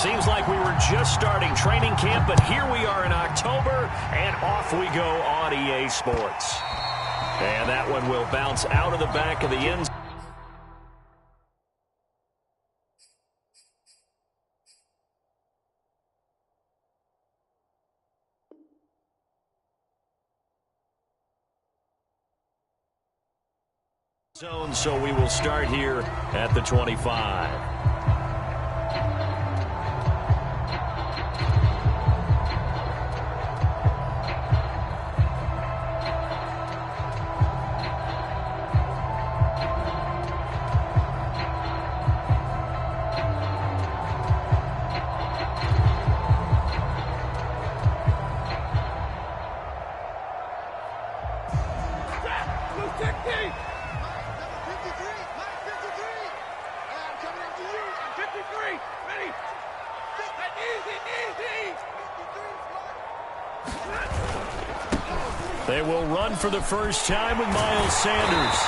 Seems like we were just starting training camp, but here we are in October, and off we go on EA Sports. And that one will bounce out of the back of the end zone, so we will start here at the 25. They will run for the first time with Miles Sanders.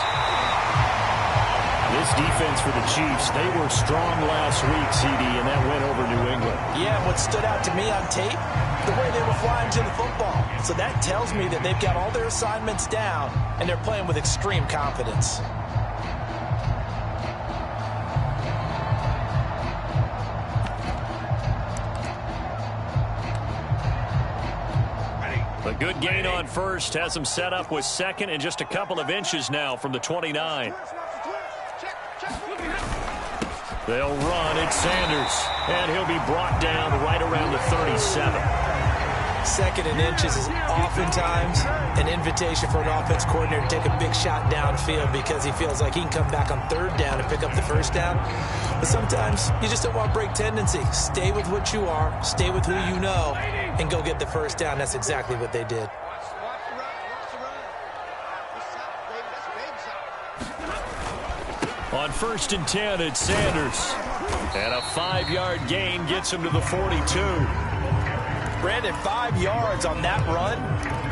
This defense for the Chiefs, they were strong last week, CD, and that went over New England. Yeah, what stood out to me on tape, the way they were flying to the football. So that tells me that they've got all their assignments down, and they're playing with extreme confidence. A good gain on first has him set up with second and just a couple of inches now from the 29. They'll run. It's Sanders, and he'll be brought down right around the 37. Second and inches is oftentimes an invitation for an offense coordinator to take a big shot downfield because he feels like he can come back on third down and pick up the first down. But sometimes you just don't want break tendency. Stay with what you are, stay with who you know, and go get the first down. That's exactly what they did. On 1st and 10, it's Sanders. And a 5-yard gain gets him to the 42. Brandon, 5 yards on that run.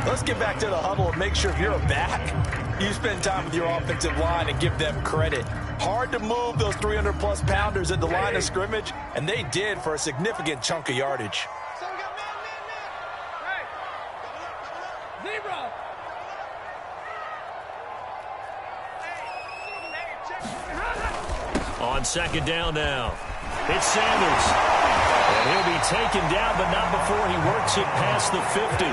Let's get back to the huddle and make sure if you're a back, you spend time with your offensive line and give them credit. Hard to move those 300-plus pounders at the line of scrimmage, and they did for a significant chunk of yardage. On second down now, it's Sanders. And he'll be taken down, but not before he works it past the 50.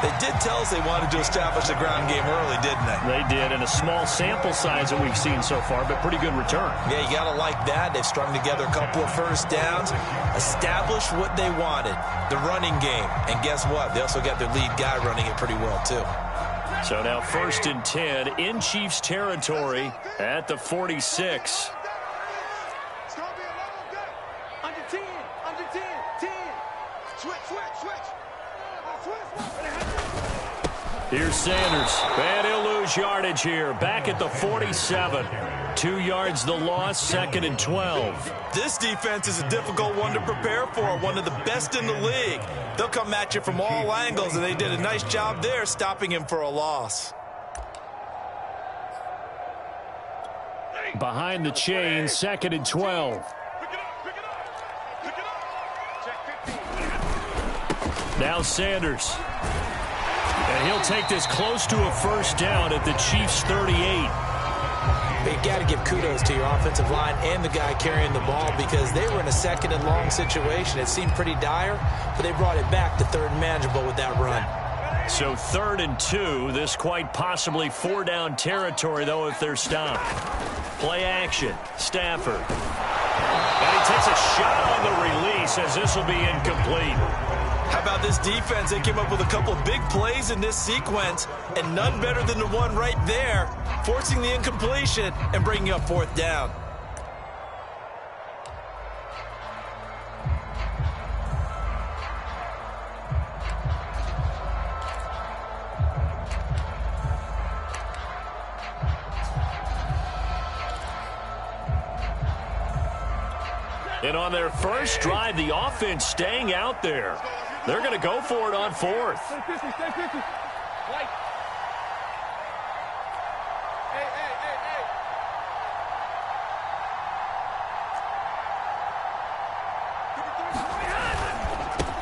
They did tell us they wanted to establish the ground game early, didn't they? They did, and a small sample size that we've seen so far, but pretty good return. Yeah, you got to like that. They've strung together a couple of first downs, established what they wanted, the running game. And guess what? They also got their lead guy running it pretty well, too. So now 1st and 10 in Chiefs territory at the 46. Here's Sanders, and he'll lose yardage here. Back at the 47. 2 yards the loss, 2nd and 12. This defense is a difficult one to prepare for, one of the best in the league. They'll come at you from all angles, and they did a nice job there stopping him for a loss. Behind the chain, 2nd and 12. Now Sanders. And he'll take this close to a first down at the Chiefs' 38. You got to give kudos to your offensive line and the guy carrying the ball because they were in a 2nd and long situation. It seemed pretty dire, but they brought it back to 3rd and manageable with that run. So 3rd and 2, this quite possibly 4-down territory, though, if they're stopped. Play action, Stafford. And he takes a shot on the release as this will be incomplete. How about this defense? They came up with a couple of big plays in this sequence, and none better than the one right there, forcing the incompletion and bringing up 4th down. And on their first drive, the offense staying out there. They're going to go for it on 4th. Stay 50, stay 50. Light. Hey.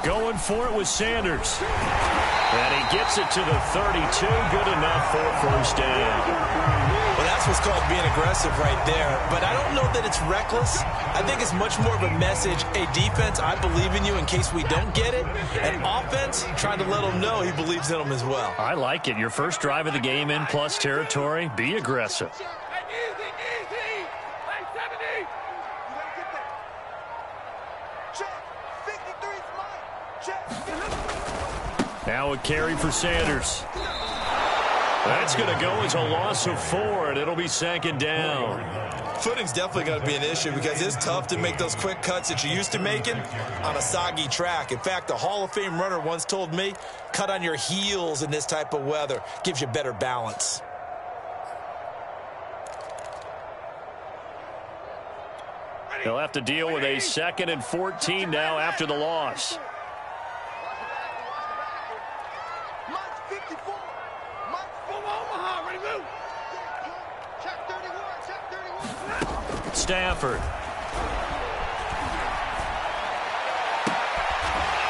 Going for it with Sanders. And he gets it to the 32. Good enough for first down. Well, that's what's called being aggressive right there. But I don't know that it's reckless. I think it's much more of a message. Hey, defense, I believe in you in case we don't get it. And offense, trying to let them know he believes in them as well. I like it. Your first drive of the game in plus territory. Be aggressive. Now a carry for Sanders. That's going to go as a loss of 4, and it'll be second down. Footing's definitely going to be an issue because it's tough to make those quick cuts that you're used to making on a soggy track. In fact, a Hall of Fame runner once told me, cut on your heels in this type of weather. Gives you better balance. They'll have to deal with a 2nd and 14 now after the loss. Stafford.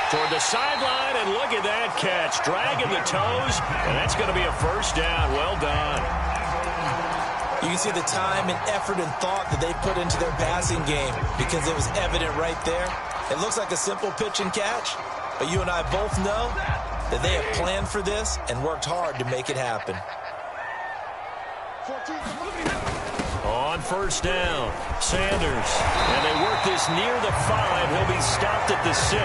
Toward the sideline, and look at that catch. Dragging the toes, and that's going to be a first down. Well done. You can see the time and effort and thought that they put into their passing game because it was evident right there. It looks like a simple pitch and catch, but you and I both know that they have planned for this and worked hard to make it happen. On first down, Sanders. And they work this near the 5. He'll be stopped at the 6.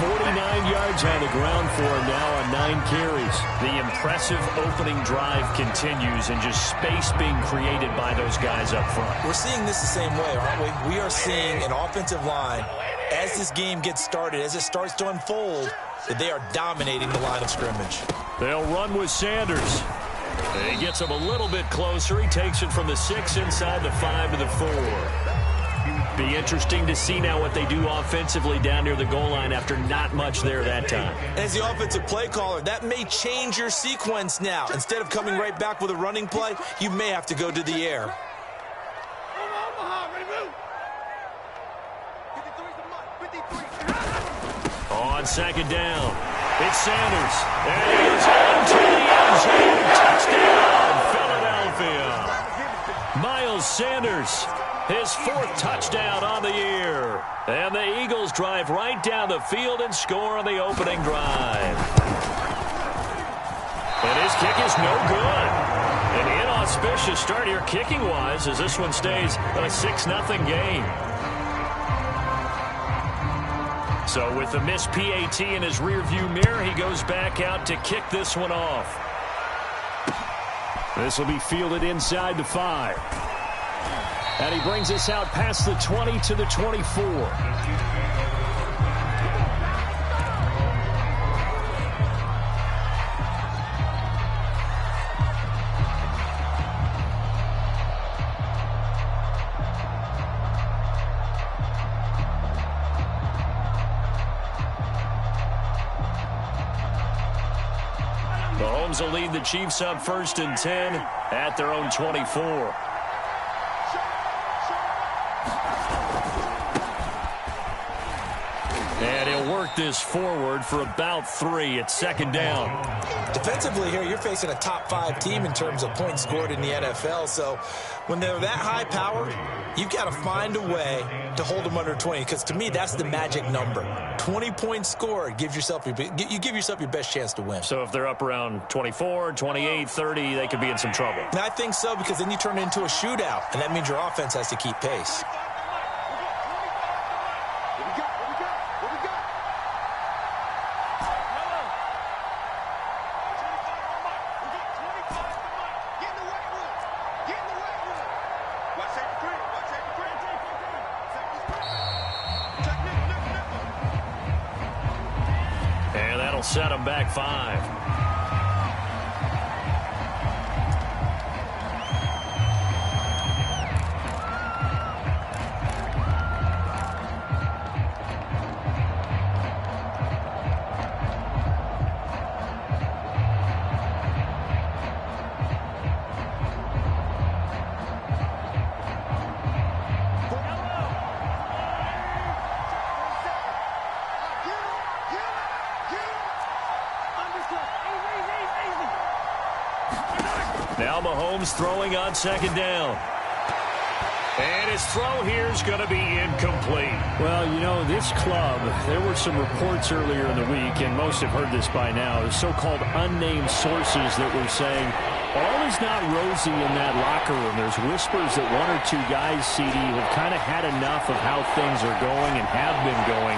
49 yards on the ground for him now on 9 carries. The impressive opening drive continues, and just space being created by those guys up front. We're seeing this the same way, aren't we? We are seeing an offensive line, as this game gets started, as it starts to unfold, that they are dominating the line of scrimmage. They'll run with Sanders. And he gets him a little bit closer. He takes it from the 6 inside the 5 to the 4. Be interesting to see now what they do offensively down near the goal line after not much there that time. As the offensive play caller, that may change your sequence now. Instead of coming right back with a running play, you may have to go to the air. On second down, it's Sanders. And he is into the end zone. Touchdown, Philadelphia. Miles Sanders, his 4th touchdown on the year. And the Eagles drive right down the field and score on the opening drive. And his kick is no good. An inauspicious start here kicking-wise as this one stays a 6-0 game. So with the missed PAT in his rearview mirror, he goes back out to kick this one off. This will be fielded inside the 5. And he brings us out past the 20 to the 24. Mahomes will lead the Chiefs up 1st and 10 at their own 24. And he'll work this forward for about 3 at 2nd down. Defensively here, you're facing a top 5 team in terms of points scored in the NFL. So when they're that high powered, you've got to find a way to hold them under 20. Because to me, that's the magic number. 20 points scored gives yourself you give yourself your best chance to win. So if they're up around 24, 28, 30, they could be in some trouble. And I think so, because then you turn it into a shootout, and that means your offense has to keep pace. Set him back 5. Now Mahomes throwing on second down. And his throw here is going to be incomplete. Well, you know, this club, there were some reports earlier in the week, and most have heard this by now, the so-called unnamed sources that were saying all is not rosy in that locker room. There's whispers that one or two guys, CD, have kind of had enough of how things are going and have been going.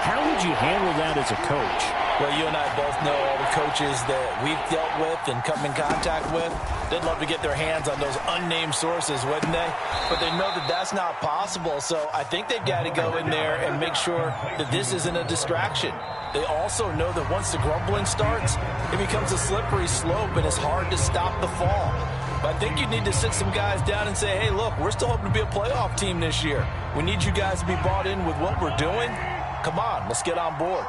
How would you handle that as a coach? Well, you and I both know all the coaches that we've dealt with and come in contact with. They'd love to get their hands on those unnamed sources, wouldn't they? But they know that that's not possible, so I think they've got to go in there and make sure that this isn't a distraction. They also know that once the grumbling starts, it becomes a slippery slope, and it's hard to stop the fall. But I think you need to sit some guys down and say, hey, look, we're still hoping to be a playoff team this year. We need you guys to be bought in with what we're doing. Come on, let's get on board.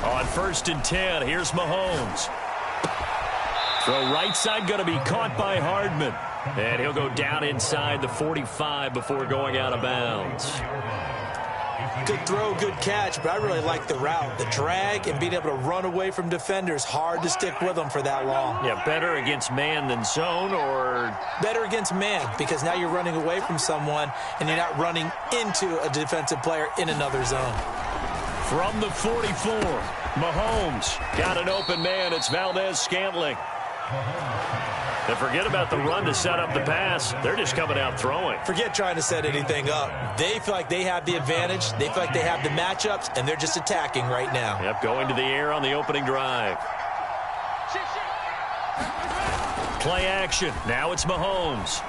On 1st and 10, here's Mahomes. Throw right side going to be caught by Hardman. And he'll go down inside the 45 before going out of bounds. Good throw, good catch, but I really like the route. The drag and being able to run away from defenders, hard to stick with them for that long. Yeah, better against man than zone, or? Better against man, because now you're running away from someone and you're not running into a defensive player in another zone. From the 44, Mahomes got an open man. It's Valdez-Scantling. And forget about the run to set up the pass. They're just coming out throwing. Forget trying to set anything up. They feel like they have the advantage. They feel like they have the matchups, and they're just attacking right now. Yep, going to the air on the opening drive. Play action. Now it's Mahomes.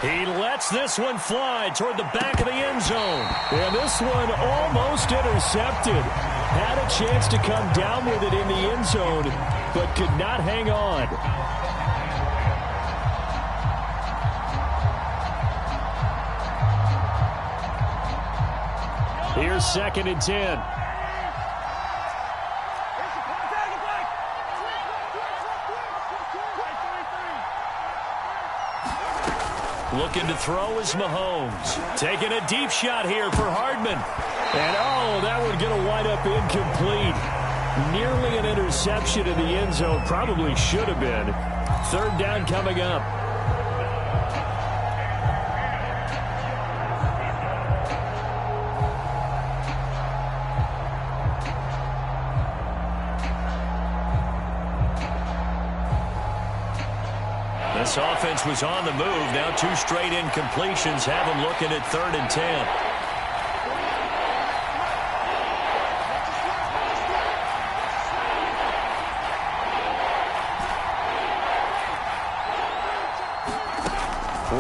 He lets this one fly toward the back of the end zone. And this one almost intercepted. Had a chance to come down with it in the end zone, but could not hang on. Here's 2nd and 10. Looking to throw is Mahomes. Taking a deep shot here for Hardman. And, oh, that one going to wind up incomplete. Nearly an interception in the end zone. Probably should have been. 3rd down coming up. This offense was on the move. Now 2 straight incompletions have them looking at 3rd and 10.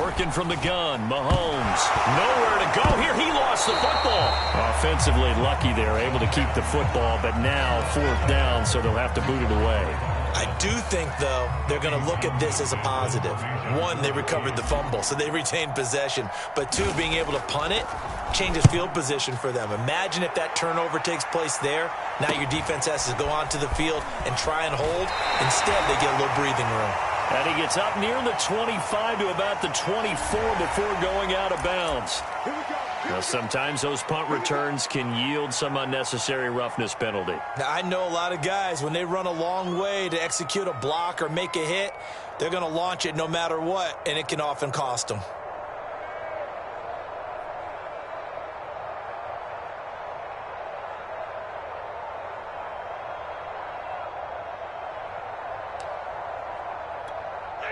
Working from the gun, Mahomes. Nowhere to go here. He lost the football. Offensively lucky they're able to keep the football, but now 4th down, so they'll have to boot it away. I do think, though, they're going to look at this as a positive. 1, they recovered the fumble, so they retained possession. But 2, being able to punt it changes field position for them. Imagine if that turnover takes place there. Now your defense has to go onto the field and try and hold. Instead, they get a little breathing room. And he gets up near the 25 to about the 24 before going out of bounds. Now, sometimes those punt returns can yield some unnecessary roughness penalty. Now, I know a lot of guys, when they run a long way to execute a block or make a hit, they're going to launch it no matter what, and it can often cost them.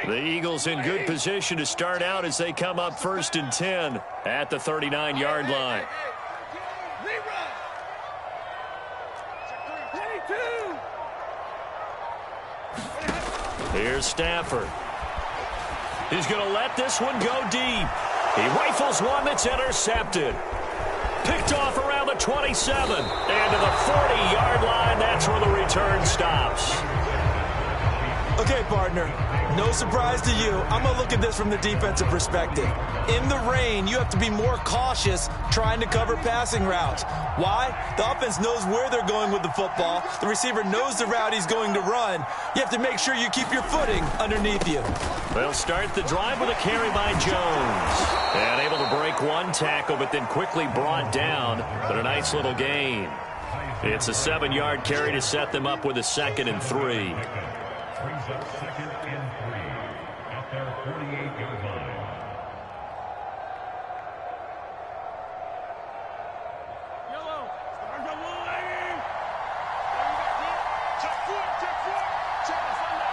The Eagles in good position to start out as they come up 1st and 10 at the 39-yard line. Here's Stafford. He's going to let this one go deep. He rifles one that's intercepted. Picked off around the 27. And to the 40-yard line, that's where the return stops. Okay, partner, no surprise to you. I'm going to look at this from the defensive perspective. In the rain, you have to be more cautious trying to cover passing routes. Why? The offense knows where they're going with the football. The receiver knows the route he's going to run. You have to make sure you keep your footing underneath you. They'll start the drive with a carry by Jones. And able to break one tackle, but then quickly brought down. But a nice little gain. It's a 7-yard carry to set them up with a 2nd and 3. Brings up 2nd and 3 at their 48-yard line. Yellow. Start the line. Check foot. Check the Sunday.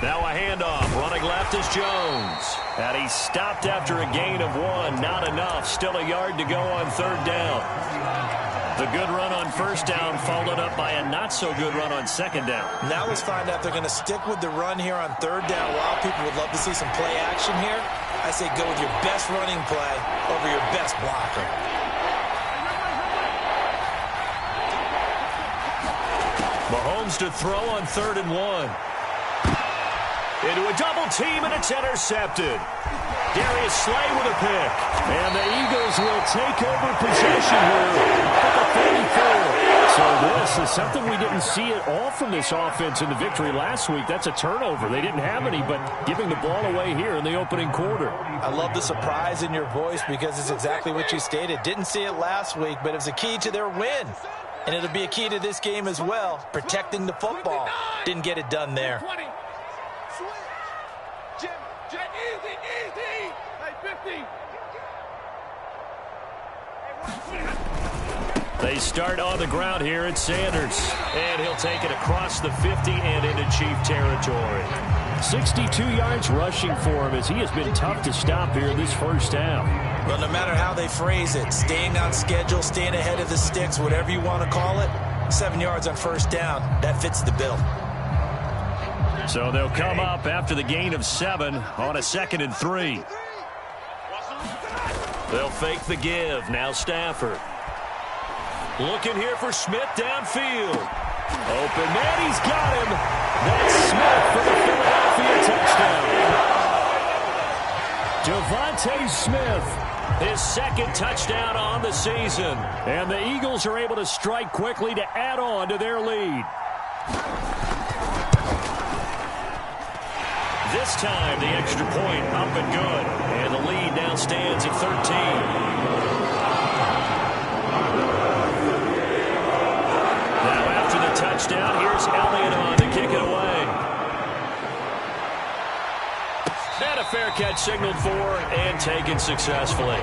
Now a handoff. Running left is Jones. And he stopped after a gain of 1. Not enough. Still a yard to go on 3rd down. The good run on 1st down followed up by a not-so-good run on 2nd down. Now let's find out if they're going to stick with the run here on 3rd down. A lot of people would love to see some play action here. I say go with your best running play over your best blocker. Mahomes to throw on 3rd and 1. Into a double team, and it's intercepted. Darius Slay with a pick. And the Eagles will take over possession here at the 34. So this is something we didn't see at all from this offense in the victory last week. That's a turnover. They didn't have any, but giving the ball away here in the opening quarter. I love the surprise in your voice because it's exactly what you stated. Didn't see it last week, but it was a key to their win. And it'll be a key to this game as well, protecting the football. Didn't get it done there. Easy. Hey, 50. They start on the ground here at Sanders. And he'll take it across the 50 and into Chief territory. 62 yards rushing for him as he has been tough to stop here this 1st down. Well, no matter how they phrase it, staying on schedule, staying ahead of the sticks, whatever you want to call it, 7 yards on 1st down, that fits the bill. So they'll come up after the gain of 7 on a 2nd and 3. They'll fake the give. Now Stafford. Looking here for Smith downfield. Open man, he's got him. That's Smith for the Philadelphia touchdown. Devontae Smith, his 2nd touchdown on the season. And the Eagles are able to strike quickly to add on to their lead. This time, the extra point up and good. And the lead now stands at 13. Now, after the touchdown, here's Elliott on to kick it away. And a fair catch signaled for and taken successfully.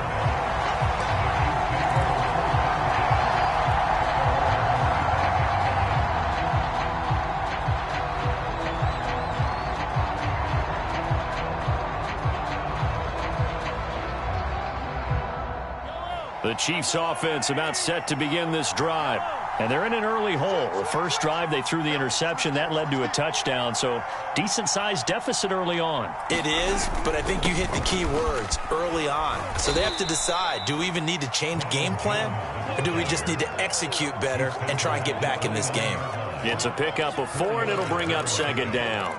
The Chiefs offense about set to begin this drive. And they're in an early hole. The first drive, they threw the interception. That led to a touchdown. So decent-sized deficit early on. It is, but I think you hit the key words, early on. So they have to decide, do we even need to change game plan? Or do we just need to execute better and try and get back in this game? It's a pickup of 4, and it'll bring up 2nd down.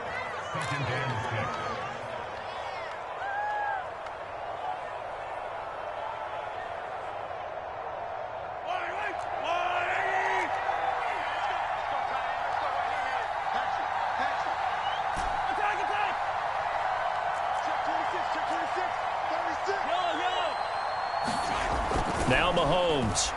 Now Mahomes.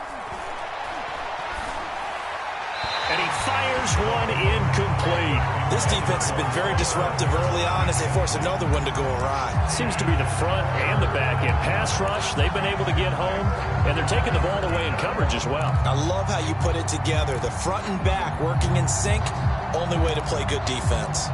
And he fires one incomplete. This defense has been very disruptive early on as they force another one to go awry. Seems to be the front and the back end. Pass rush, they've been able to get home, and they're taking the ball away in coverage as well. I love how you put it together. The front and back working in sync, only way to play good defense.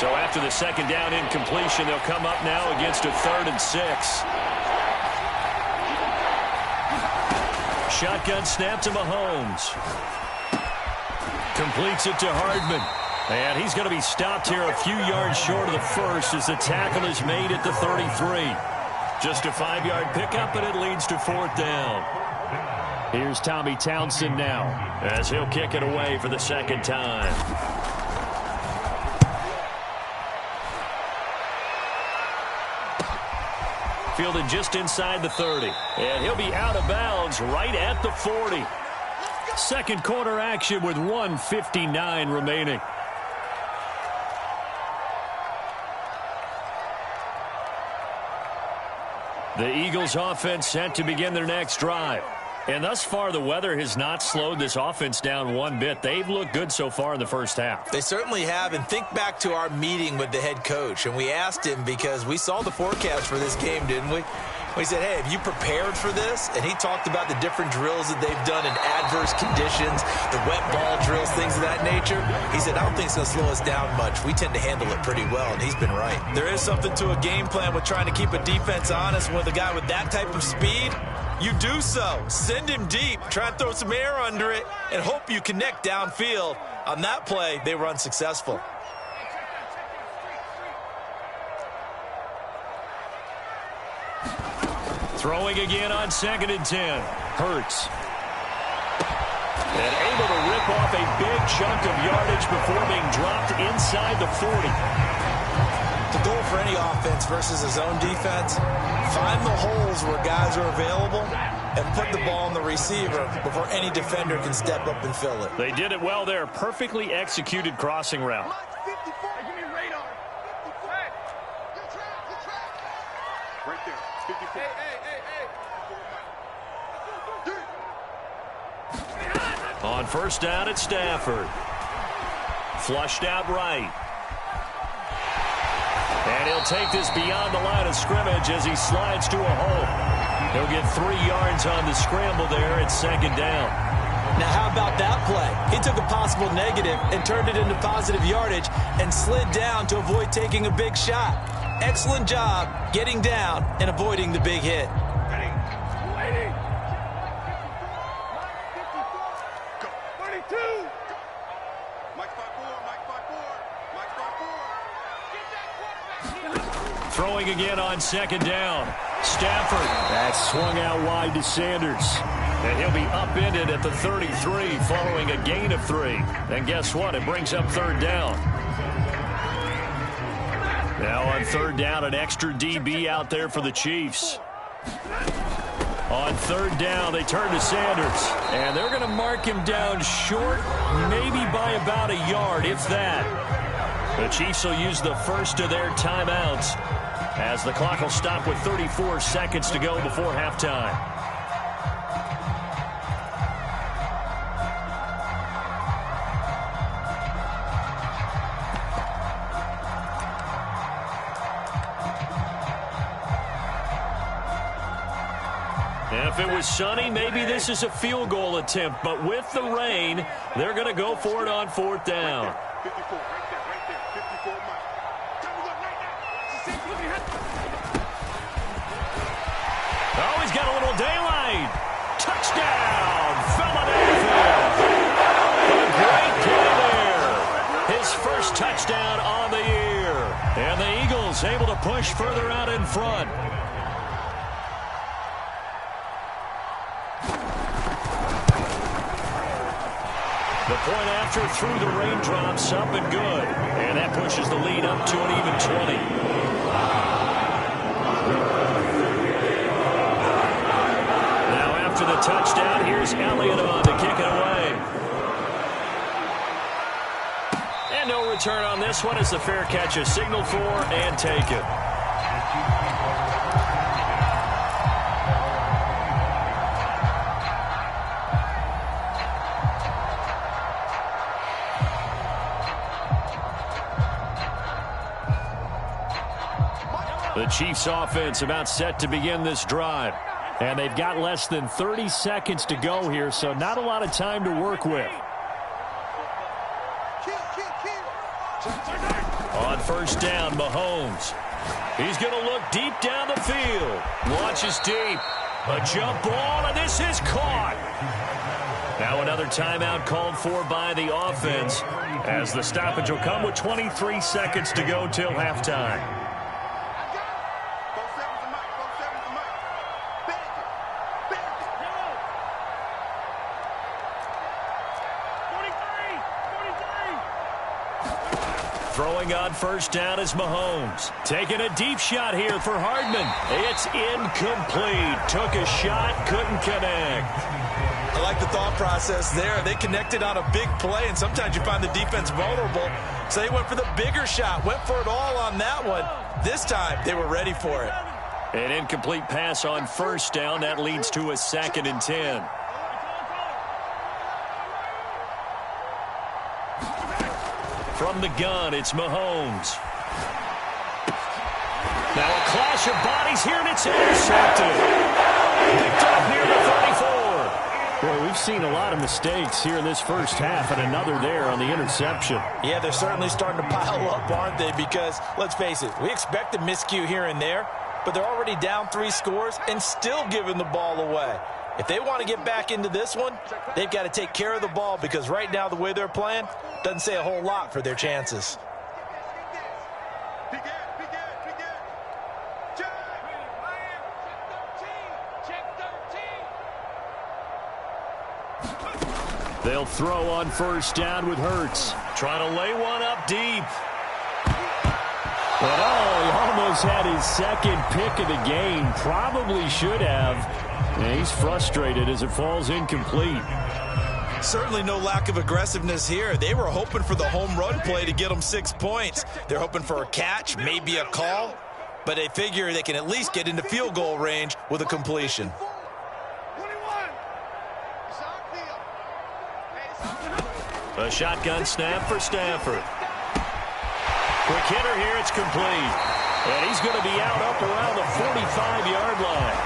So after the 2nd down incompletion, they'll come up now against a 3rd and 6. Shotgun snap to Mahomes. Completes it to Hardman. And he's going to be stopped here a few yards short of the first as the tackle is made at the 33. Just a 5-yard pickup, and it leads to 4th down. Here's Tommy Townsend now as he'll kick it away for the second time. Fielded just inside the 30. And he'll be out of bounds right at the 40. Second quarter action with 1:59 remaining. The Eagles offense set to begin their next drive. And thus far, the weather has not slowed this offense down one bit. They've looked good so far in the first half. They certainly have. And think back to our meeting with the head coach. And we asked him because we saw the forecast for this game, didn't we? We said, hey, have you prepared for this? And he talked about the different drills that they've done in adverse conditions, the wet ball drills, things of that nature. He said, I don't think it's going to slow us down much. We tend to handle it pretty well, and he's been right. There is something to a game plan with trying to keep a defense honest. With a guy with that type of speed, you do so. Send him deep. Try and throw some air under it and hope you connect downfield. On that play, they were unsuccessful. Throwing again on 2nd and 10. Hurts. And able to rip off a big chunk of yardage before being dropped inside the 40. The goal for any offense versus a zone defense, find the holes where guys are available and put the ball on the receiver before any defender can step up and fill it. They did it well there. Perfectly executed crossing route. Right there. 54. On first down, it's Stafford. Flushed out right. And he'll take this beyond the line of scrimmage as he slides to a hole. He'll get 3 yards on the scramble there at 2nd down. Now, how about that play? He took a possible negative and turned it into positive yardage and slid down to avoid taking a big shot. Excellent job getting down and avoiding the big hit. Throwing again on 2nd down. Stafford. That swung out wide to Sanders. And he'll be upended at the 33 following a gain of 3. And guess what? It brings up 3rd down. Now on 3rd down, an extra DB out there for the Chiefs. On 3rd down, they turn to Sanders. And they're going to mark him down short, maybe by about a yard, if that. The Chiefs will use the first of their timeouts as the clock will stop with 34 seconds to go before halftime. If it was sunny, maybe this is a field goal attempt. But with the rain, they're going to go for it on 4th down. 54, right there, 54, Mike. Oh, he's got a little daylight. Touchdown, Philadelphia. A great play there. His first touchdown on the year. And the Eagles able to push further out in front. The point after through the raindrops, up and good. And that pushes the lead up to an even 20. Now after the touchdown, here's Elliott on to kick it away. And no return on this one as the fair catch is signaled for and taken. The Chiefs offense about set to begin this drive. And they've got less than 30 seconds to go here, so not a lot of time to work with. On first down, Mahomes. He's going to look deep down the field. Launches deep. A jump ball, and this is caught. Now another timeout called for by the offense as the stoppage will come with 23 seconds to go till halftime. Throwing on first down is Mahomes. Taking a deep shot here for Hardman. It's incomplete. Took a shot, couldn't connect. I like the thought process there. They connected on a big play, and sometimes you find the defense vulnerable. So they went for the bigger shot, went for it all on that one. This time, they were ready for it. An incomplete pass on first down. That leads to a 2nd and 10. From the gun, it's Mahomes. Now a clash of bodies here, and it's intercepted. Picked up near the 34. Boy, we've seen a lot of mistakes here in this first half, and another there on the interception. Yeah, they're certainly starting to pile up, aren't they? Because, let's face it, we expect a miscue here and there, but they're already down 3 scores and still giving the ball away. If they want to get back into this one, they've got to take care of the ball because right now the way they're playing doesn't say a whole lot for their chances. They'll throw on first down with Hurts. Trying to lay one up deep. But he almost had his 2nd pick of the game. Probably should have. And he's frustrated as it falls incomplete. Certainly no lack of aggressiveness here. They were hoping for the home run play to get them 6 points. They're hoping for a catch, maybe a call, but they figure they can at least get into field goal range with a completion. A shotgun snap for Stafford. Quick hitter here, it's complete. And he's going to be out up around the 45-yard line.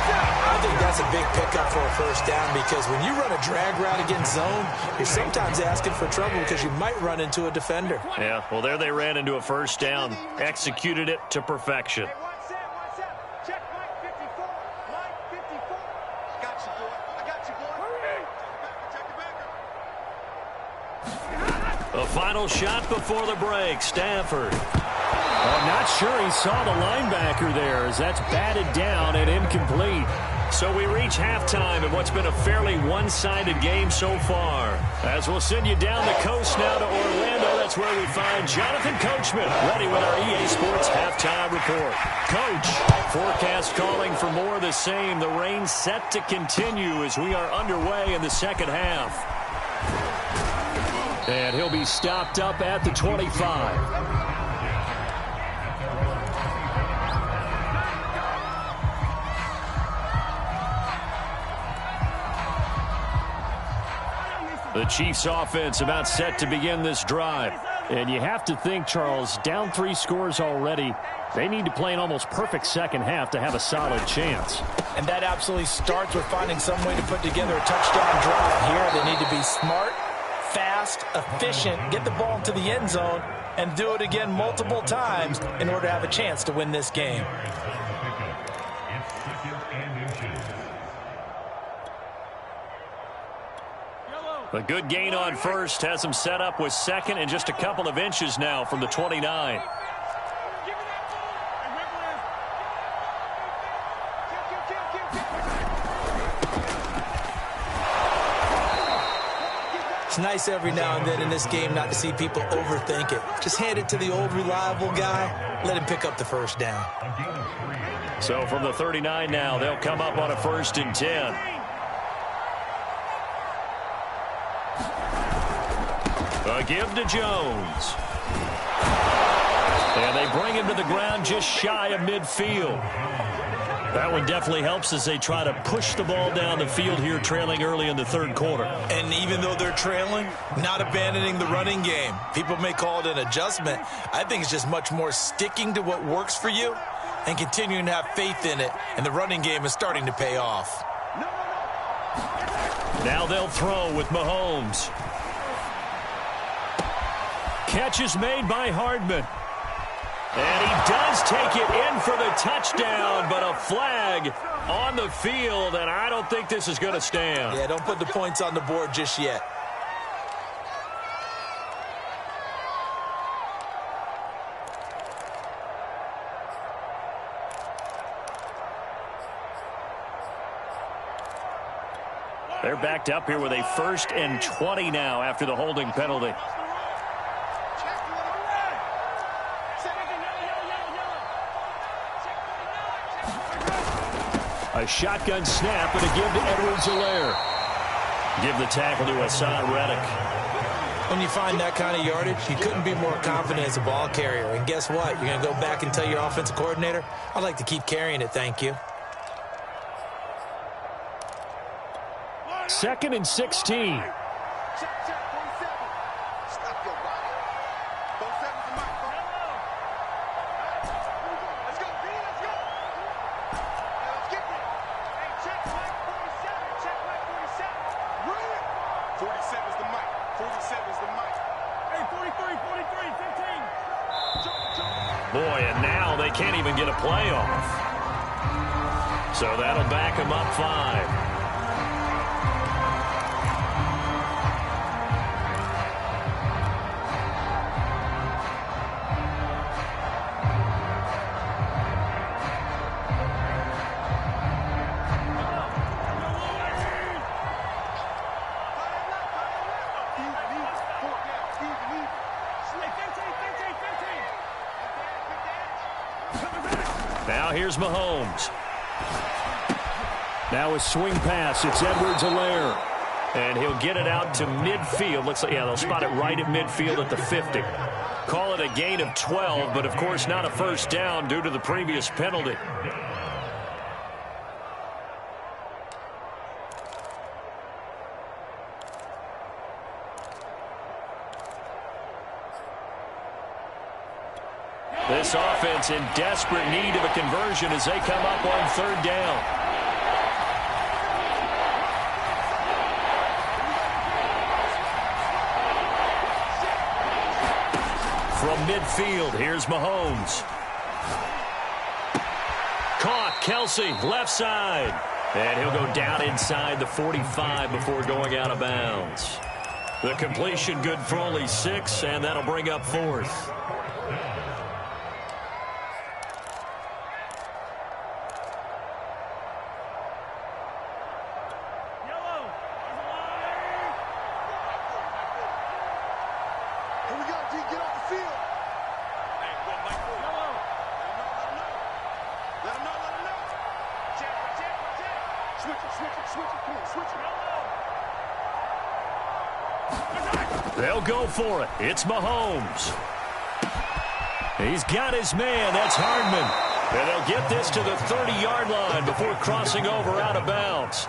I think that's a big pickup for a first down because when you run a drag route against zone, you're sometimes asking for trouble because you might run into a defender. Yeah, well, there they ran into a first down. Executed it to perfection. A final shot before the break. Stafford. I'm not sure he saw the linebacker there as that's batted down and incomplete. So we reach halftime in what's been a fairly one-sided game so far. As we'll send you down the coast now to Orlando, that's where we find Jonathan Coachman ready with our EA Sports halftime report. Coach, forecast calling for more of the same. The rain set to continue as we are underway in the second half. And he'll be stopped up at the 25. The Chiefs offense about set to begin this drive. And you have to think, Charles, down 3 scores already. They need to play an almost perfect second half to have a solid chance. And that absolutely starts with finding some way to put together a touchdown drive here. They need to be smart, fast, efficient, get the ball into the end zone, and do it again multiple times in order to have a chance to win this game. A good gain on first has him set up with 2nd and just a couple of inches now from the 29. It's nice every now and then in this game not to see people overthink it. Just hand it to the old reliable guy. Let him pick up the first down. So from the 39 now, they'll come up on a 1st and 10. A give to Jones. And they bring him to the ground just shy of midfield. That one definitely helps as they try to push the ball down the field here, trailing early in the 3rd quarter. And even though they're trailing, not abandoning the running game. People may call it an adjustment. I think it's just much more sticking to what works for you and continuing to have faith in it. And the running game is starting to pay off. Now they'll throw with Mahomes. Catch is made by Hardman. And he does take it in for the touchdown, but a flag on the field, and I don't think this is going to stand. Yeah, don't put the points on the board just yet. They're backed up here with a 1st and 20 now after the holding penalty. A shotgun snap and a give to Edwards-Helaire. Give the tackle to Hassan Reddick. When you find that kind of yardage, you couldn't be more confident as a ball carrier. And guess what? You're going to go back and tell your offensive coordinator, I'd like to keep carrying it, thank you. 2nd and 16. Boy, and now they can't even get a play off. So that'll back them up 5. Now here's Mahomes. Now a swing pass. It's Edwards-Helaire. And he'll get it out to midfield. Looks like, yeah, they'll spot it right at midfield at the 50. Call it a gain of 12, but of course not a first down due to the previous penalty. This offense in desperate need of a conversion as they come up on 3rd down. From midfield, here's Mahomes. Caught, Kelsey, left side. And he'll go down inside the 45 before going out of bounds. The completion good for only 6, and that'll bring up 4th. They'll go for it. It's Mahomes. He's got his man. That's Hardman. And they'll get this to the 30-yard line before crossing over out of bounds.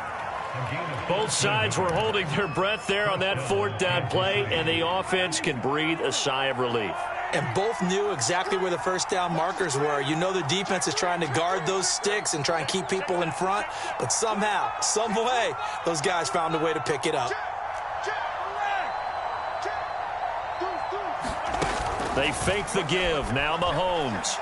Both sides were holding their breath there on that 4th down play, and the offense can breathe a sigh of relief. And both knew exactly where the first down markers were. You know the defense is trying to guard those sticks and try and keep people in front, but somehow, some way, those guys found a way to pick it up. They fake the give. Now Mahomes.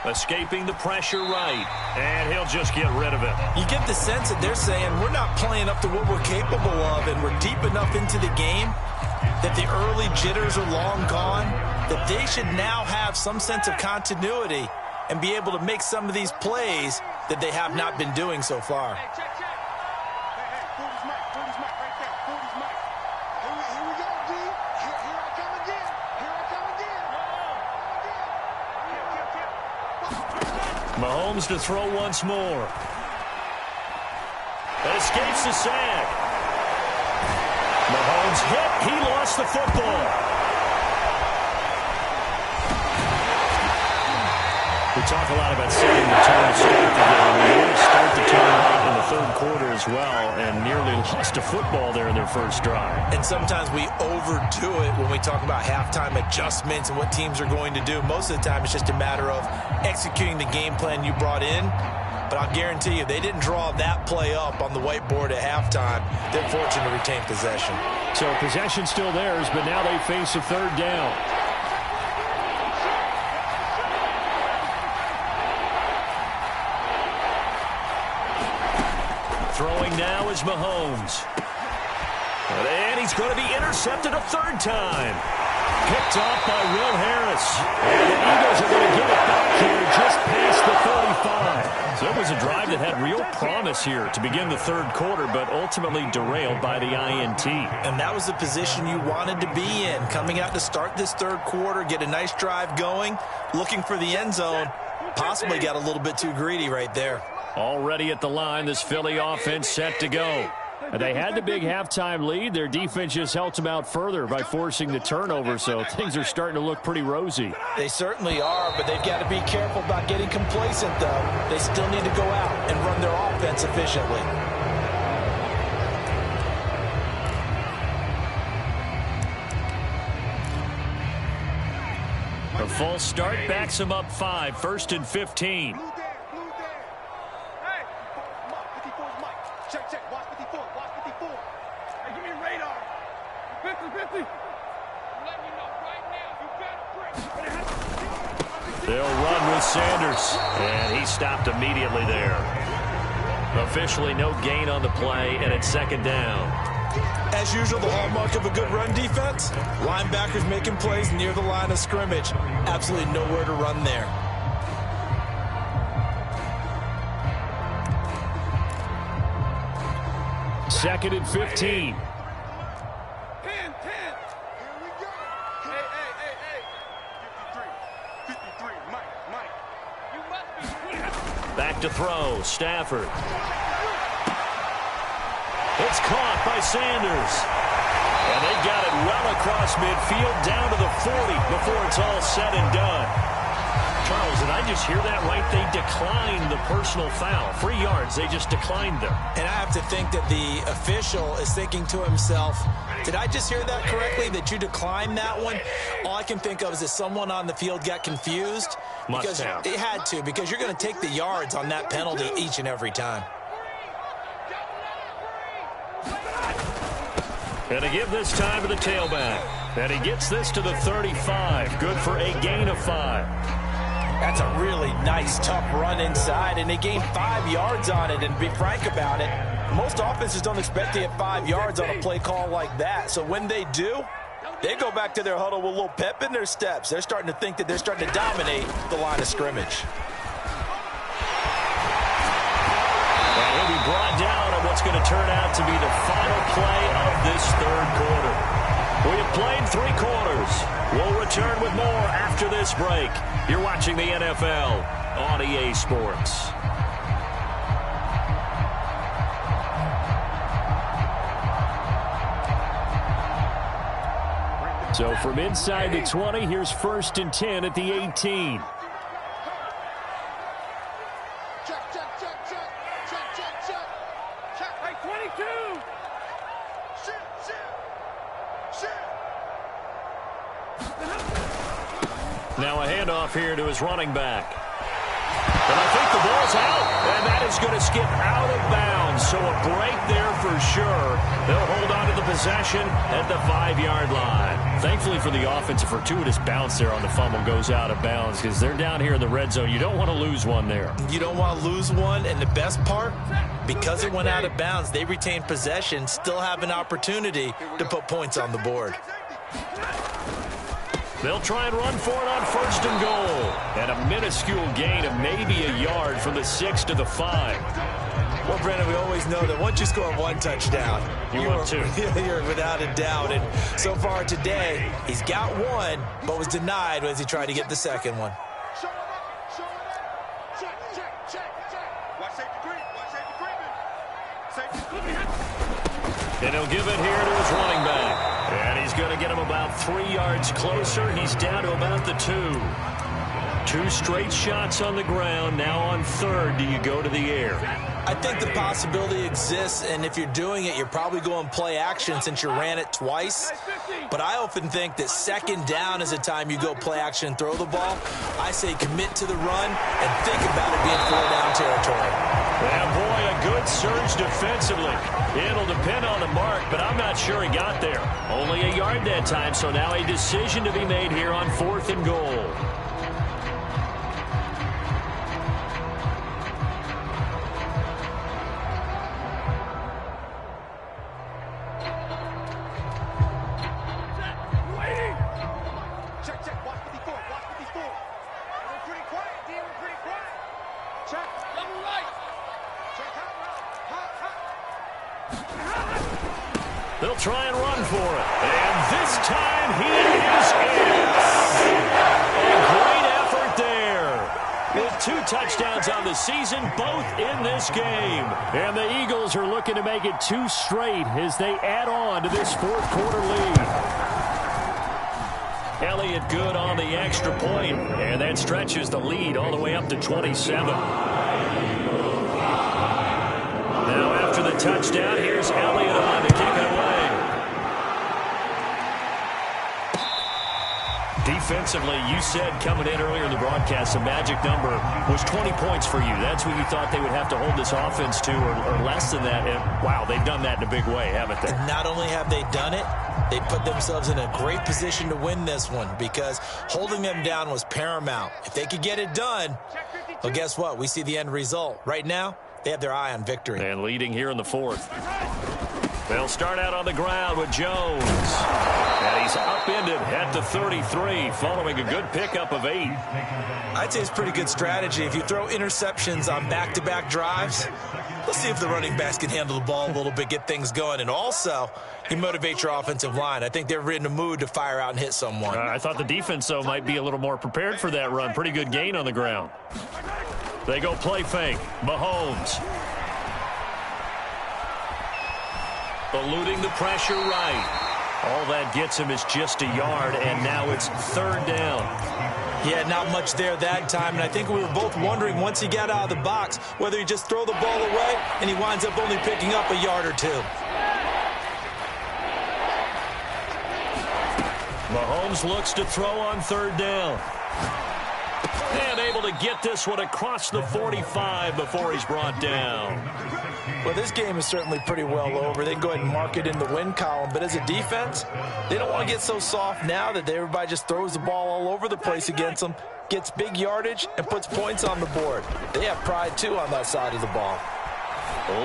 Escaping the pressure right. And he'll just get rid of it. You get the sense that they're saying we're not playing up to what we're capable of, and we're deep enough into the game that the early jitters are long gone, that they should now have some sense of continuity and be able to make some of these plays that they have not been doing so far. Mahomes to throw once more. Escapes the sack. Mahomes hit. He lost the football. We talk a lot about setting the tone to start the game. We really start the tone in the 3rd quarter as well, and nearly lost a football there in their first drive. And sometimes we overdo it when we talk about halftime adjustments and what teams are going to do. Most of the time, it's just a matter of executing the game plan you brought in. But I'll guarantee you, they didn't draw that play up on the whiteboard at halftime. They're fortunate to retain possession. So possession still theirs, but now they face a 3rd down. Throwing now is Mahomes. And he's going to be intercepted a third time. Picked off by Will Harris. And the Eagles are going to get it back here just past the 35. So it was a drive that had real promise here to begin the third quarter, but ultimately derailed by the INT. And that was the position you wanted to be in. Coming out to start this third quarter, get a nice drive going, looking for the end zone. Possibly got a little bit too greedy right there. Already at the line, this Philly offense set to go. They had the big halftime lead. Their defense just helped them out further by forcing the turnover, so things are starting to look pretty rosy. They certainly are, but they've got to be careful about getting complacent, though. They still need to go out and run their offense efficiently. A false start backs them up 5, 1st and 15. They'll run with Sanders, and he stopped immediately there. Officially no gain on the play, and it's second down. As usual, the hallmark of a good run defense, linebackers making plays near the line of scrimmage. Absolutely nowhere to run there. Second and 15. Back to throw, Stafford. It's caught by Sanders. And they got it well across midfield, down to the 40 before it's all said and done. Charles, did I just hear that right? They declined the personal foul. 3 yards, they just declined them. And I have to think that the official is thinking to himself, did I just hear that correctly, that you declined that one? All I can think of is that someone on the field got confused. Must have. It had to, because you're going to take the yards on that penalty each and every time. And to give this time to the tailback. And he gets this to the 35. Good for a gain of 5. That's a really nice, tough run inside, and they gained 5 yards on it. And to be frank about it, most offenses don't expect to get 5 yards on a play call like that. So when they do, they go back to their huddle with a little pep in their steps. They're starting to think that they're starting to dominate the line of scrimmage. And he'll be brought down on what's going to turn out to be the final play of this third quarter. We have played 3 quarters. We'll return with more after this break. You're watching the NFL on EA Sports. So from inside the 20, here's 1st and 10 at the 18. Now a handoff here to his running back. And I think the ball's out, and that is going to skip out of bounds. So a break there for sure. They'll hold on to the possession at the 5-yard line. Thankfully for the offense, a fortuitous bounce there on the fumble goes out of bounds because they're down here in the red zone. You don't want to lose one there. You don't want to lose one, and the best part, because it went out of bounds, they retained possession, still have an opportunity to put points on the board. They'll try and run for it on 1st and goal. And a minuscule gain of maybe a yard from the 6 to the 5. Well, Brandon, we always know that once you score 1 touchdown, you're 2. You're without a doubt. And so far today, he's got 1, but was denied as he tried to get the second one. And he'll give it here to his running back. And he's going to get him about 3 yards closer. He's down to about the 2. 2 straight shots on the ground. Now on 3rd, do you go to the air? I think the possibility exists, and if you're doing it, you're probably going play action since you ran it twice. But I often think that 2nd down is the time you go play action and throw the ball. I say commit to the run and think about it being 4-down territory. And boy, a good surge defensively. It'll depend on the mark, but I'm not sure he got there. Only a yard that time, so now a decision to be made here on 4th and goal. They'll try and run for it. And this time he is in. A great effort there. With 2 touchdowns on the season, both in this game. And the Eagles are looking to make it 2 straight as they add on to this fourth-quarter lead. Elliott good on the extra point, and that stretches the lead all the way up to 27. Now after the touchdown, here's Elliott on to kick it away. Defensively, you said coming in earlier in the broadcast, the magic number was 20 points for you. That's what you thought they would have to hold this offense to, or less than that. And, wow, they've done that in a big way, haven't they? And not only have they done it, they put themselves in a great position to win this one because holding them down was paramount. If they could get it done, well, guess what? We see the end result. Right now, they have their eye on victory. And leading here in the fourth. They'll start out on the ground with Jones. And he's upended at the 33 following a good pickup of 8. I'd say it's pretty good strategy. If you throw interceptions on back-to-back drives, let's see if the running backs can handle the ball a little bit, get things going. And also, you motivate your offensive line. I think they're in a mood to fire out and hit someone. I thought the defense, though, might be a little more prepared for that run. Pretty good gain on the ground. They go play fake. Mahomes. Eluding the pressure right. All that gets him is just a yard, and now it's 3rd down. Yeah, not much there that time, and I think we were both wondering once he got out of the box whether he just throw the ball away and he winds up only picking up a yard or 2. Mahomes looks to throw on 3rd down. And able to get this one across the 45 before he's brought down. Well, this game is certainly pretty well over. They can go ahead and mark it in the win column. But as a defense, they don't want to get so soft now that everybody just throws the ball all over the place against them, gets big yardage, and puts points on the board. They have pride, too, on that side of the ball.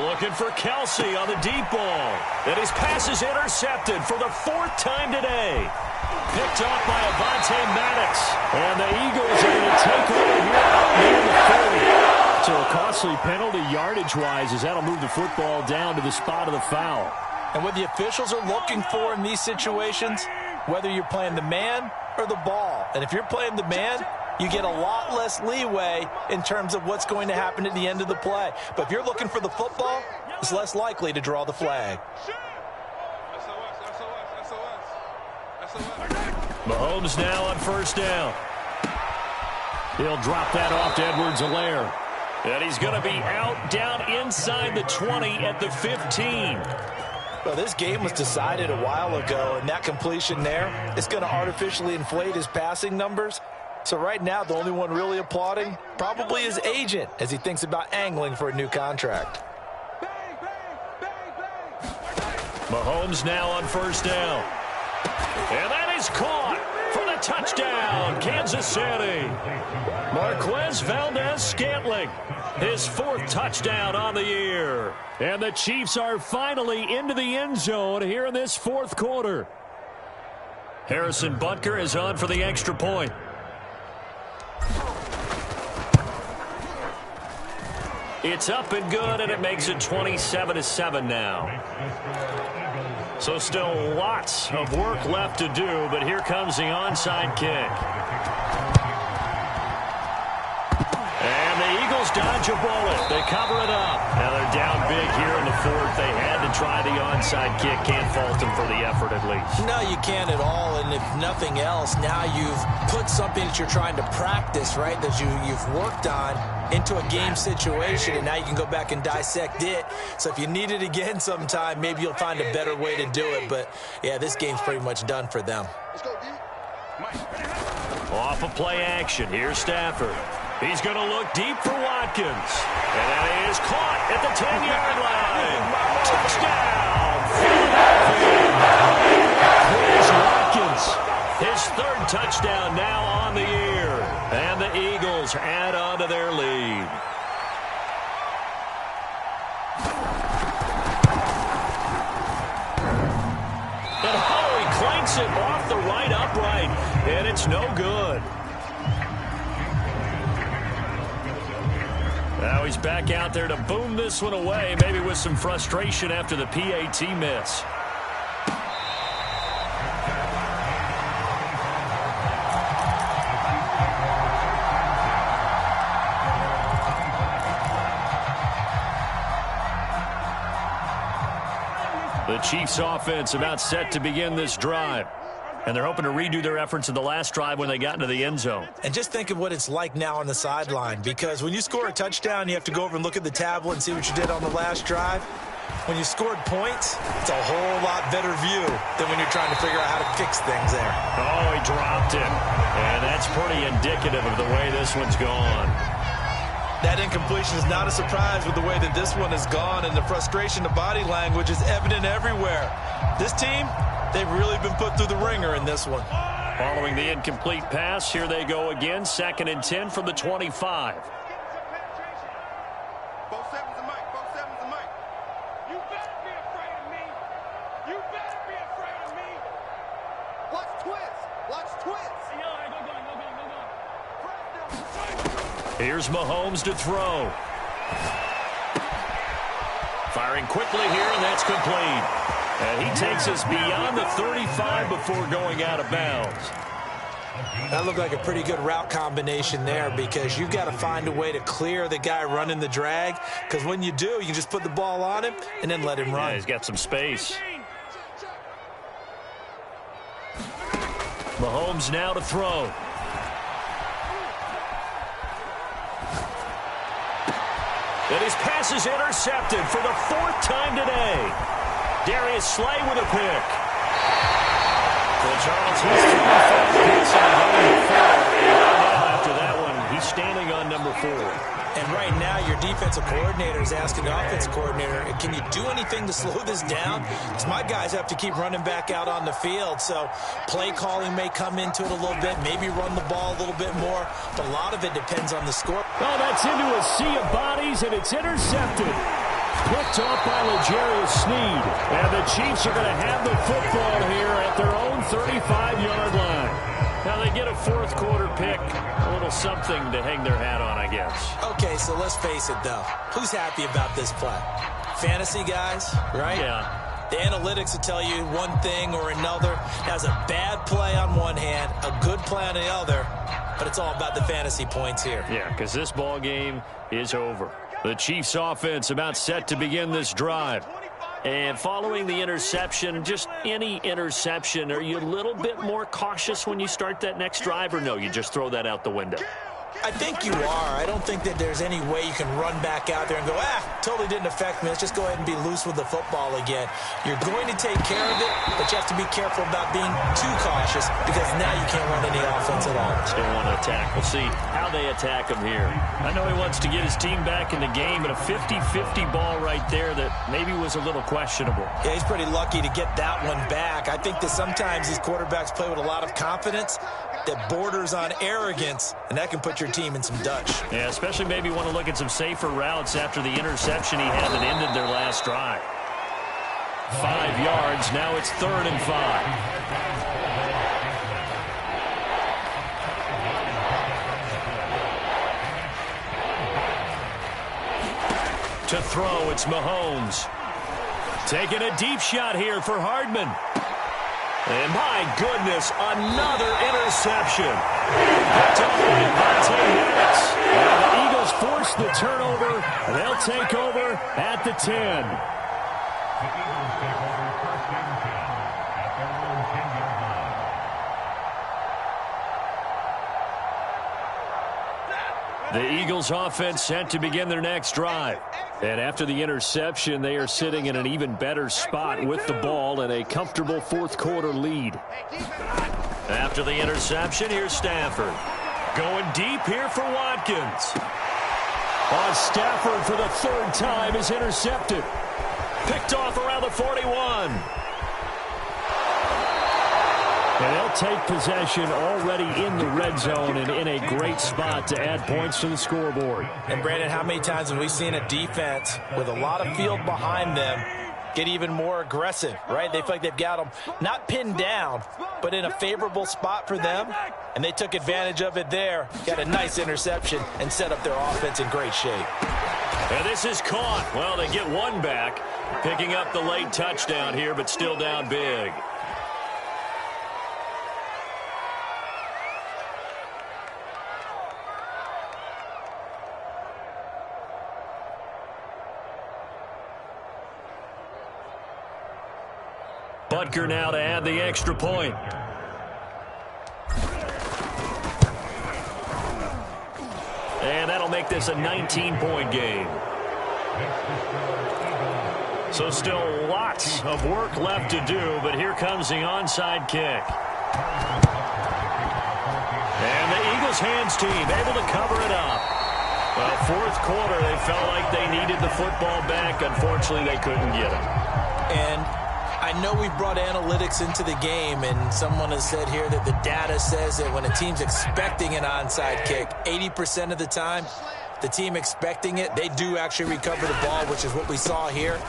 Looking for Kelsey on the deep ball. And his pass is intercepted for the 4th time today. Picked off by Avonte Maddox. And the Eagles are going to take over here up near the 30. So a costly penalty yardage-wise as that'll move the football down to the spot of the foul. And what the officials are looking for in these situations, whether you're playing the man or the ball. And if you're playing the man, you get a lot less leeway in terms of what's going to happen at the end of the play. But if you're looking for the football, it's less likely to draw the flag. Mahomes now on 1st down. He'll drop that off to Edwards-Helaire. And he's going to be out down inside the 20 at the 15. Well, this game was decided a while ago, and that completion there is going to artificially inflate his passing numbers. So right now, the only one really applauding probably his agent as he thinks about angling for a new contract. Mahomes now on 1st down. And that is caught for the touchdown, Kansas City. Marquez Valdez-Scantling, his 4th touchdown on the year. And the Chiefs are finally into the end zone here in this 4th quarter. Harrison Butker is on for the extra point. It's up and good, and it makes it 27-7 now. So still lots of work left to do, but here comes the onside kick. And the Eagles dodge a bullet. They cover it up. Now they're down big here in the 4th. They had to try the onside kick. Can't fault them for the effort at least. No, you can't at all. And if nothing else, now you've put something that you're trying to practice, right, that you've worked on into a game situation, and now you can go back and dissect it. So if you need it again sometime, maybe you'll find a better way to do it. But, yeah, this game's pretty much done for them. Off of play action. Here's Stafford. He's going to look deep for Watkins. And that is caught at the 10-yard line. Touchdown, Philadelphia. Here's Watkins. His 3rd touchdown now on the year. And the Eagles add on to their lead. And Howie clanks it off the right upright. And it's no good. Now he's back out there to boom this one away, maybe with some frustration after the PAT miss. The Chiefs offense about set to begin this drive. And they're hoping to redo their efforts in the last drive when they got into the end zone. And just think of what it's like now on the sideline, because when you score a touchdown, you have to go over and look at the tablet and see what you did on the last drive. When you scored points, it's a whole lot better view than when you're trying to figure out how to fix things there. Oh, he dropped it. And that's pretty indicative of the way this one's gone. That incompletion is not a surprise with the way that this one has gone, and the frustration, the body language is evident everywhere. This team, they've really been put through the ringer in this one. Following the incomplete pass, here they go again, 2nd and 10 from the 25. Both sevens and Mike. Both sevens and Mike. You better be afraid of me. You better be afraid of me. Watch twist. Watch twist. Go going. Here's Mahomes to throw. Firing quickly here, and that's complete. And he takes us beyond the 35 before going out of bounds. That looked like a pretty good route combination there, because you've got to find a way to clear the guy running the drag, because when you do, you can just put the ball on him and then let him run. Yeah, he's got some space. Mahomes now to throw. And his pass is intercepted for the 4th time today. Darius Slay with a pick. Well, Charles has 2 picks in a game before. And now after that one, he's standing on number 4. And right now, your defensive coordinator is asking the offensive coordinator, can you do anything to slow this down? Because my guys have to keep running back out on the field. So play calling may come into it a little bit, maybe run the ball a little bit more. But a lot of it depends on the score. Oh, that's into a sea of bodies, and it's intercepted. Picked off by L'Jarius Sneed. And the Chiefs are going to have the football here at their own 35-yard line. Now they get a 4th quarter pick, a little something to hang their hat on, I guess. Okay, so let's face it, though. Who's happy about this play? Fantasy guys, right? Yeah. The analytics will tell you one thing or another. Has a bad play on one hand, a good play on the other, but it's all about the fantasy points here. Yeah, because this ball game is over. The Chiefs offense about set to begin this drive. And following the interception, just any interception, are you a little bit more cautious when you start that next drive, or no, you just throw that out the window? I think you are. I don't think that there's any way you can run back out there and go, totally didn't affect me. Let's just go ahead and be loose with the football again. You're going to take care of it, but you have to be careful about being too cautious, because now you can't run any offense at all. Still want to attack. We'll see how they attack him here. I know he wants to get his team back in the game, but a 50-50 ball right there that maybe was a little questionable. Yeah, he's pretty lucky to get that one back. I think that sometimes these quarterbacks play with a lot of confidence that borders on arrogance, and that can put your team in some Dutch. Yeah, especially maybe want to look at some safer routes after the interception he had that ended their last drive. 5 yards, now it's 3rd and 5. To throw, it's Mahomes. Taking a deep shot here for Hardman. And my goodness, another interception. Picked up by Devontae Harris. And the Eagles force the turnover. They'll take over at the 10. The Eagles take over 1st and 10 at their own 10-yard line. The Eagles offense set to begin their next drive. And after the interception, they are sitting in an even better spot with the ball and a comfortable 4th quarter lead. After the interception, here's Stafford. Going deep here for Watkins. On Stafford for the 3rd time is intercepted. Picked off around the 41. And they'll take possession already in the red zone and in a great spot to add points to the scoreboard. And, Brandon, how many times have we seen a defense with a lot of field behind them get even more aggressive, right? They feel like they've got them not pinned down, but in a favorable spot for them, and they took advantage of it there. Got a nice interception and set up their offense in great shape. And this is caught. Well, they get one back, picking up the late touchdown here, but still down big. Butker now to add the extra point. And that'll make this a 19-point game. So still lots of work left to do, but here comes the onside kick. And the Eagles hands team able to cover it up. Well, fourth quarter, they felt like they needed the football back. Unfortunately, they couldn't get it. And I know we brought analytics into the game, and someone has said here that the data says that when a team's expecting an onside kick, 80% of the time, the team expecting it, they do actually recover the ball, which is what we saw here.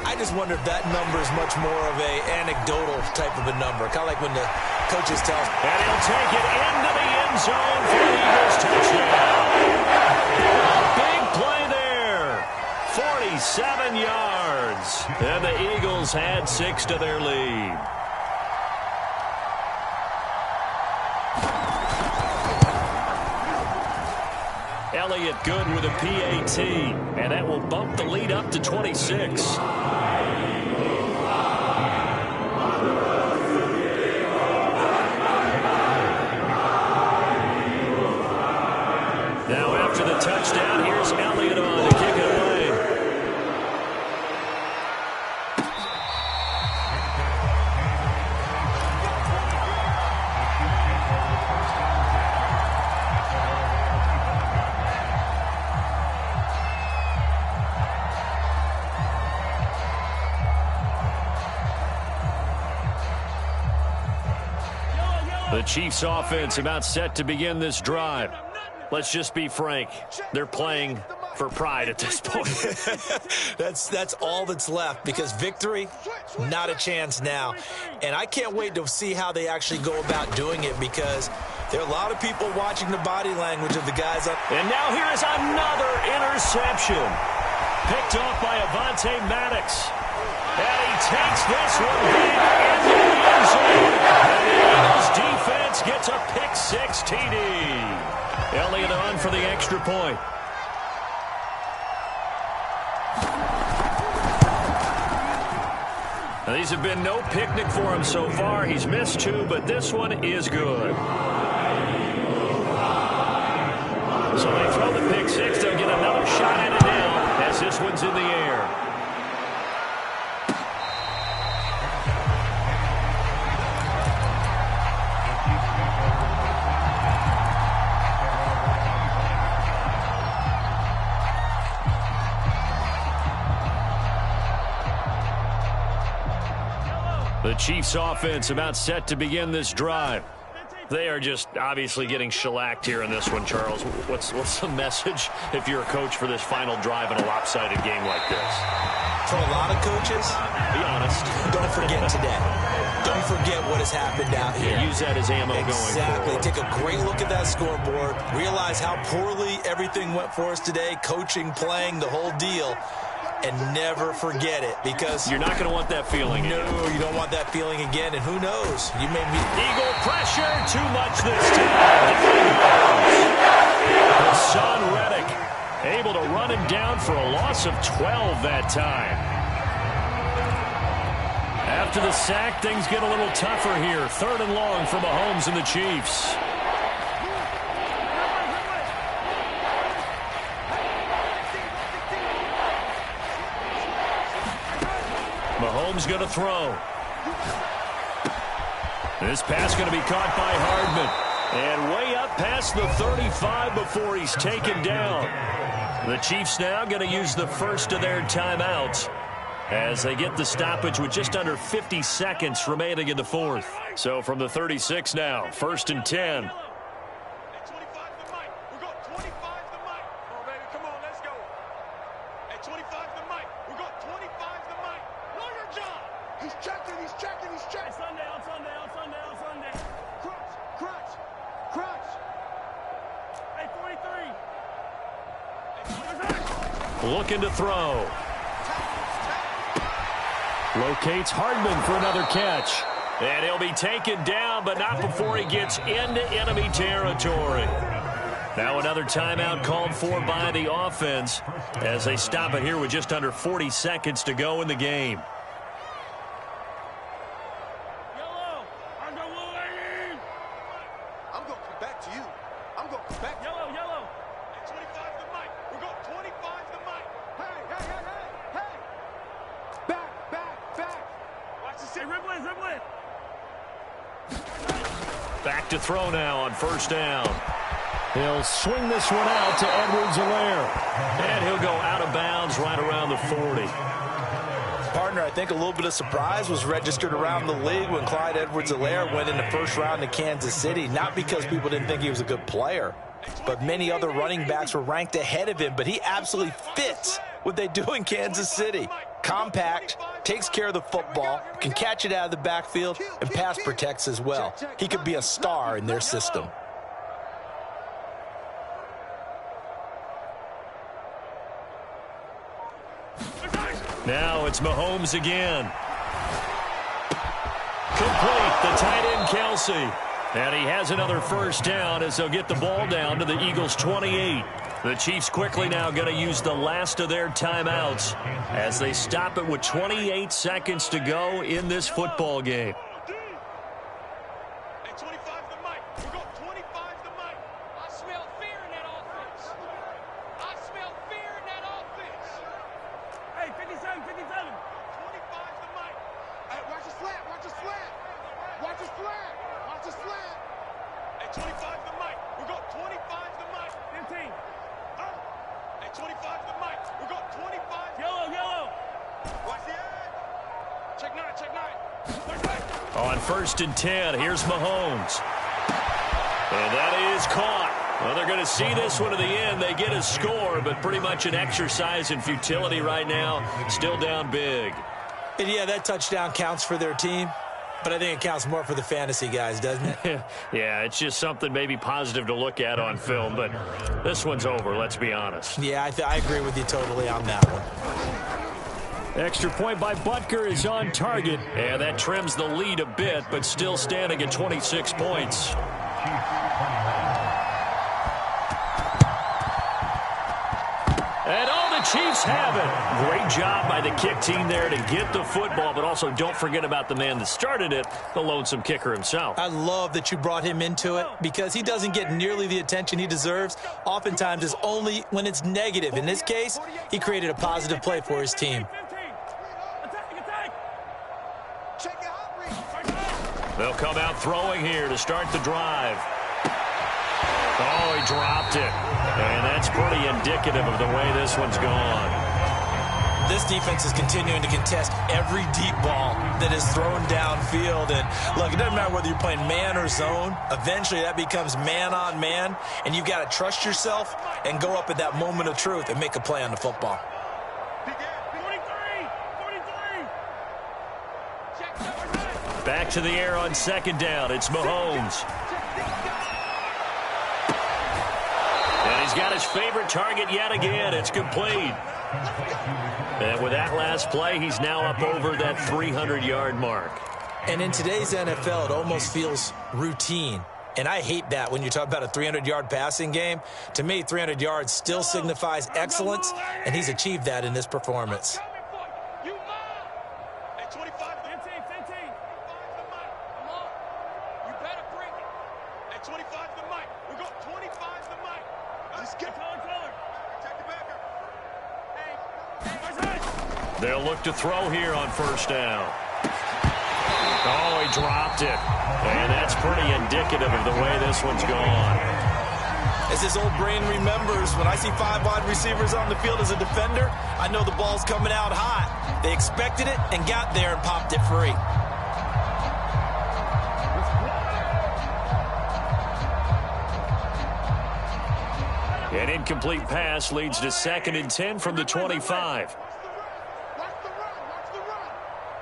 I just wonder if that number is much more of a anecdotal type of a number, kind of like when the coaches tell us. And he'll take it into the end zone for the Eagles touchdown. Big play there. 47 yards. And the Eagles had 6 to their lead. Elliott good with a PAT, and that will bump the lead up to 26. Now after the touchdown, here's Elliott on to kick it away. The Chiefs offense about set to begin this drive. Let's just be frank. They're playing for pride at this point. That's all that's left, because victory, not a chance now. And I can't wait to see how they actually go about doing it, because there are a lot of people watching the body language of the guys up. And now here is another interception. Picked off by Avonte Maddox. And he takes this one back into the end zone. And the Eagles defense gets a pick-6 TD. Elliott on for the extra point. Now, these have been no picnic for him so far. He's missed 2, but this one is good. So they throw the pick-6. They'll get another shot at it now as this one's in the air. The Chiefs offense about set to begin this drive. They are just obviously getting shellacked here in this one, Charles. What's the message if you're a coach for this final drive in a lopsided game like this? For a lot of coaches, be honest. Don't forget today. Don't forget what has happened out here. Yeah, use that as ammo going forward. Exactly. Take a great look at that scoreboard. Realize how poorly everything went for us today. Coaching, playing, the whole deal. And never forget it, because you're not going to want that feeling again. No, you don't want that feeling again. And who knows? You may be Eagle pressure too much this time. Hassan Reddick able to run him down for a loss of 12 that time. After the sack, things get a little tougher here. 3rd and long for Mahomes and the Chiefs. Mahomes going to throw. This pass going to be caught by Hardman. And way up past the 35 before he's taken down. The Chiefs now going to use the first of their timeouts as they get the stoppage with just under 50 seconds remaining in the 4th. So from the 36 now, 1st and 10. Know your job. He's checking. He's checking. He's checking. Sunday. Crunch. Hey, 43. Looking to throw. Locates Hardman for another catch. And he'll be taken down, but not before he gets into enemy territory. Now another timeout called for by the offense as they stop it here with just under 40 seconds to go in the game. Yellow. I'm going I'm going to come back to you. I'm going to come back to you. Yellow. Hey, 25 the mic. We're going 25 the mic. Hey. Back. Watch the Hey, Ripley. Back to throw now on first down. He'll swing this one out to Edwards-Helaire. And he'll go out of bounds right around the 40. Partner, I think a little bit of surprise was registered around the league when Clyde Edwards-Helaire went in the first round to Kansas City. Not because people didn't think he was a good player, but many other running backs were ranked ahead of him. But he absolutely fits what they do in Kansas City. Compact, takes care of the football, can catch it out of the backfield, and pass protects as well. He could be a star in their system. Now it's Mahomes again. Complete, the tight end Kelsey. And he has another first down as they'll get the ball down to the Eagles' 28. The Chiefs quickly now going to use the last of their timeouts as they stop it with 28 seconds to go in this football game. Hey, 25 the mic. We're going 25 the mic. I smell fear in that offense. Hey, 57. 25 the mic. Hey, watch the slant. Hey, 25 the mic. We're going 25 the mic. 15. Hey, 25 the mic. We're going 25. Yellow. Watch the edge. Check nine. On first and 10, here's Mahomes. And that is caught. Well, they're going to see this one to the end. They get a score, but pretty much an exercise in futility right now. Still down big. And yeah, that touchdown counts for their team, but I think it counts more for the fantasy guys, doesn't it? Yeah, it's just something maybe positive to look at on film, but this one's over, let's be honest. Yeah, I agree with you totally on that one. Extra point by Butker is on target. And that trims the lead a bit, but still standing at 26 points. And all the Chiefs have it. Great job by the kick team there to get the football, but also don't forget about the man that started it, the lonesome kicker himself. I love that you brought him into it because he doesn't get nearly the attention he deserves. Oftentimes it's only when it's negative. In this case, he created a positive play for his team. Check it out, Reed. They'll come out throwing here to start the drive. Oh, he dropped it. And that's pretty indicative of the way this one's gone. This defense is continuing to contest every deep ball that is thrown downfield. And look, it doesn't matter whether you're playing man or zone. Eventually that becomes man on man. And you've got to trust yourself and go up at that moment of truth and make a play on the football. 43. Back to the air on second down. It's Mahomes. And he's got his favorite target yet again. It's complete. And with that last play, he's now up over that 300-yard mark. And in today's NFL, it almost feels routine. And I hate that when you talk about a 300-yard passing game. To me, 300 yards still signifies excellence, and he's achieved that in this performance. You lie. Hey, 25 the 15. the mic. Come on. You better bring it. Hey, 25 the mic. We're going 25 the mic. Let's get Color. Check the backer. They'll look to throw here on first down. Oh, he dropped it. And that's pretty indicative of the way this one's gone. As his old brain remembers, when I see 5 wide receivers on the field as a defender, I know the ball's coming out hot. They expected it and got there and popped it free. An incomplete pass leads to 2nd and 10 from the 25. Watch the run.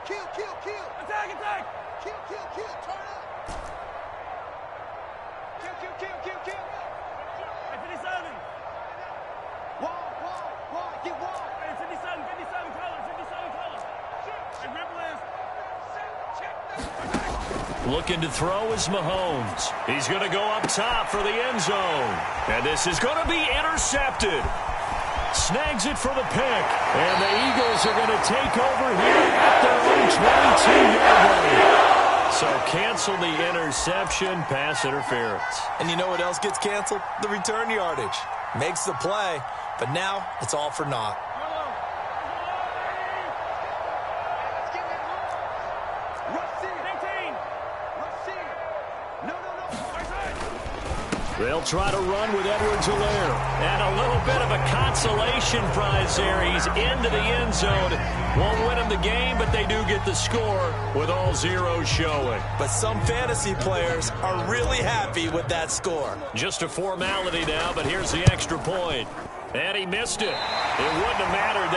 Kill, kill, kill. Attack, attack. Kill, kill, kill. Turn up. Kill, kill, kill, kill, kill. Hey, 57. Wall. Get wall. Hey, 57 colors, 57 colors. Hey, Ripple is. Looking to throw is Mahomes. He's going to go up top for the end zone. And this is going to be intercepted. Snags it for the pick. And the Eagles are going to take over here at their own 22-yard line. So cancel the interception, pass interference. And you know what else gets canceled? The return yardage. Makes the play, but now it's all for naught. They'll try to run with Edwards-Helaire. And a little bit of a consolation prize there. He's into the end zone. Won't win him the game, but they do get the score with all zeros showing. But some fantasy players are really happy with that score. Just a formality now, but here's the extra point. And he missed it. It wouldn't have mattered